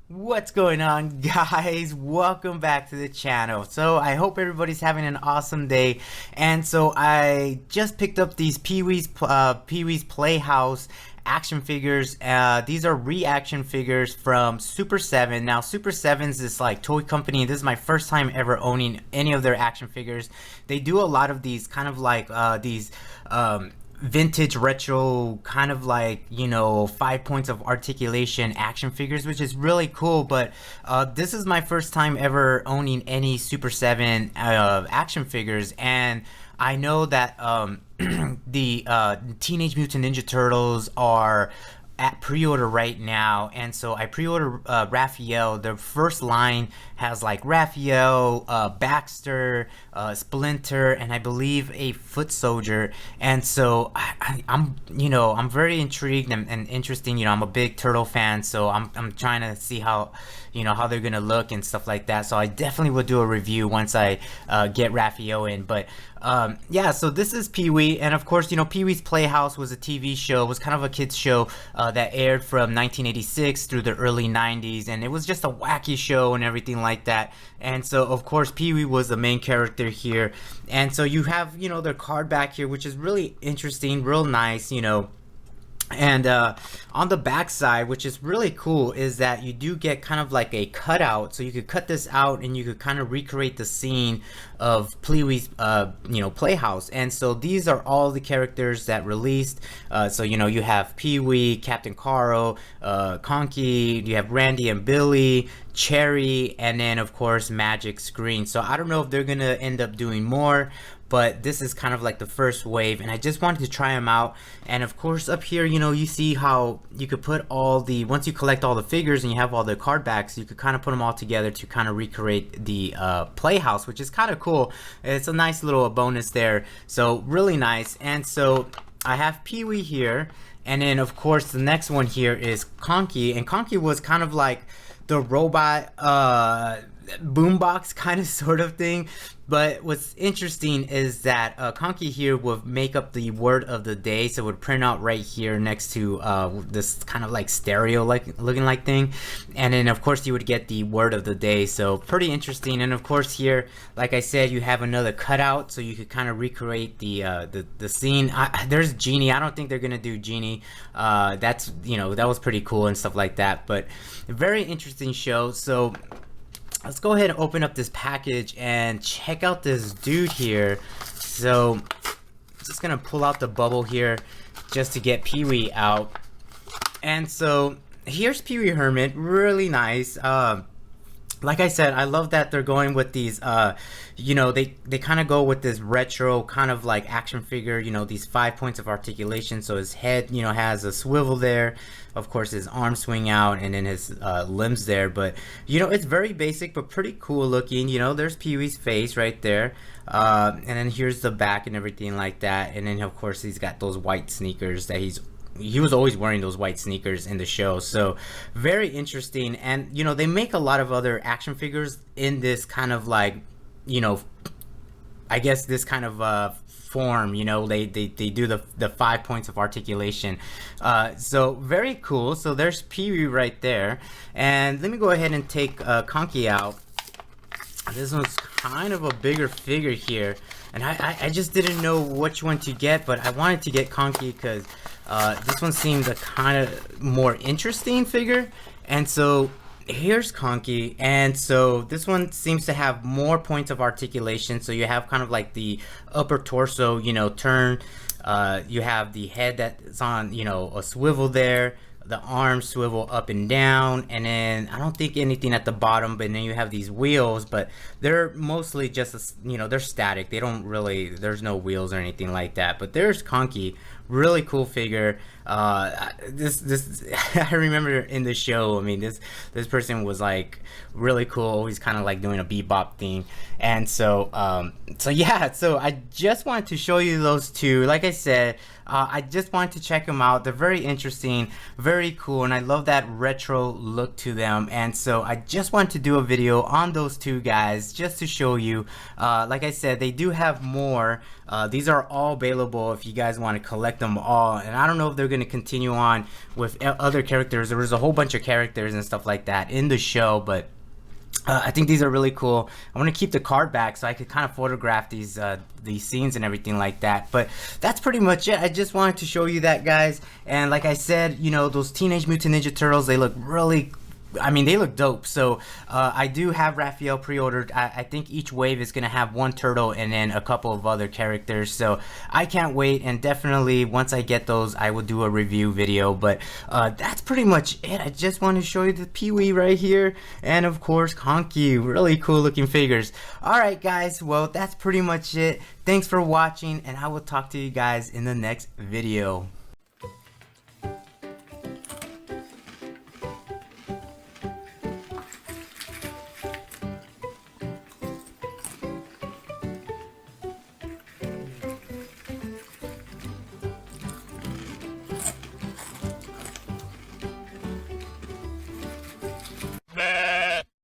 What's going on, guys? Welcome back to the channel. So I hope everybody's having an awesome day. And so I just picked up these Pee-Wee's Playhouse action figures. These are ReAction figures from Super 7. Now Super 7's this like toy company. This is my first time ever owning any of their action figures. They do a lot of these kind of like these vintage retro kind of like, you know, 5 points of articulation action figures, which is really cool. But this is my first time ever owning any Super 7 action figures, and I know that the Teenage Mutant Ninja Turtles are at pre-order right now, and so I pre-ordered Raphael. The first line has like Raphael, Baxter, Splinter, and I believe a foot soldier. And so I'm very intrigued and interesting. You know, I'm a big turtle fan, so I'm trying to see how, you know, how they're gonna look and stuff like that. So I definitely will do a review once I get Raphael in. But yeah, so this is Pee-Wee, and of course, you know, Pee-Wee's Playhouse was a TV show. It was kind of a kids show that aired from 1986 through the early 90s, and it was just a wacky show and everything like that. And so of course Pee-Wee was the main character here, and so you have, you know, their card back here, which is really interesting, real nice, you know. And on the back side, which is really cool, is that you do get kind of like a cutout, so you could cut this out and you could kind of recreate the scene of Pee-Wee's you know, Playhouse. And so these are all the characters that released. So you know, you have Pee-Wee, Captain Carl, Conky, you have Randy and Billy, Cherry, and then of course Magic's Green. So I don't know if they're gonna end up doing more, but this is kind of like the first wave, and I just wanted to try them out. And of course up here, you know, you see how you could put all the, once you collect all the figures and you have all the card backs, you could kind of put them all together to kind of recreate the Playhouse, which is kind of cool. It's a nice little bonus there, so really nice. And so I have Pee-Wee here, and then of course the next one here is Conky, and Conky was kind of like the robot boombox kind of sort of thing. But what's interesting is that Conky here would make up the word of the day, so it would print out right here next to this kind of like stereo like looking like thing, and then of course you would get the word of the day. So pretty interesting. And of course here, like I said, you have another cutout, so you could kind of recreate the scene. There's Genie. I don't think they're gonna do Genie. That's, you know, that was pretty cool and stuff like that. But a very interesting show. So let's go ahead and open up this package and check out this dude here. So just gonna pull out the bubble here just to get Pee-Wee out. And so here's Pee-Wee Hermit, really nice. Like I said, I love that they're going with these, you know, they kind of go with this retro kind of like action figure, you know, these 5 points of articulation. So his head, you know, has a swivel there. Of course, his arms swing out, and then his limbs there. But, you know, it's very basic, but pretty cool looking. You know, there's Pee-Wee's face right there. And then here's the back and everything like that. And then, of course, he's got those white sneakers that he was always wearing, those white sneakers in the show. So very interesting. And you know, they make a lot of other action figures in this kind of like, you know, I guess this kind of form. You know, they do the 5 points of articulation. So very cool. So there's Pee-Wee right there, and let me go ahead and take Conky out. This one's kind of a bigger figure here, and I just didn't know which one to get, but I wanted to get Conky because this one seemed a kind of more interesting figure. And so here's Conky, and so this one seems to have more points of articulation. So you have kind of like the upper torso, you know, turn. You have the head that's on, you know, a swivel there. The arms swivel up and down, and then I don't think anything at the bottom. But then you have these wheels, but they're mostly just, you know, they're static. They don't really, there's no wheels or anything like that. But there's Conky, really cool figure. This I remember in the show, I mean, this person was like really cool, always kind of like doing a bebop thing. And so so yeah, so I just wanted to show you those two. Like I said, I just wanted to check them out. They're very interesting, very cool, and I love that retro look to them. And so I just wanted to do a video on those two guys just to show you. Like I said, they do have more. These are all available if you guys want to collect collect them all, and I don't know if they're going to continue on with other characters. There was a whole bunch of characters and stuff like that in the show, but I think these are really cool. I want to keep the card back so I could kind of photograph these scenes and everything like that. But that's pretty much it. I just wanted to show you that, guys. And like I said, you know, those Teenage Mutant Ninja Turtles, they look really, I mean, they look dope. So I do have Raphael pre-ordered. I think each wave is going to have one turtle and then a couple of other characters. So I can't wait, and definitely once I get those, I will do a review video. But that's pretty much it. I just want to show you the Pee-Wee right here. And of course, Conky. Really cool looking figures. Alright guys, well that's pretty much it. Thanks for watching, and I will talk to you guys in the next video.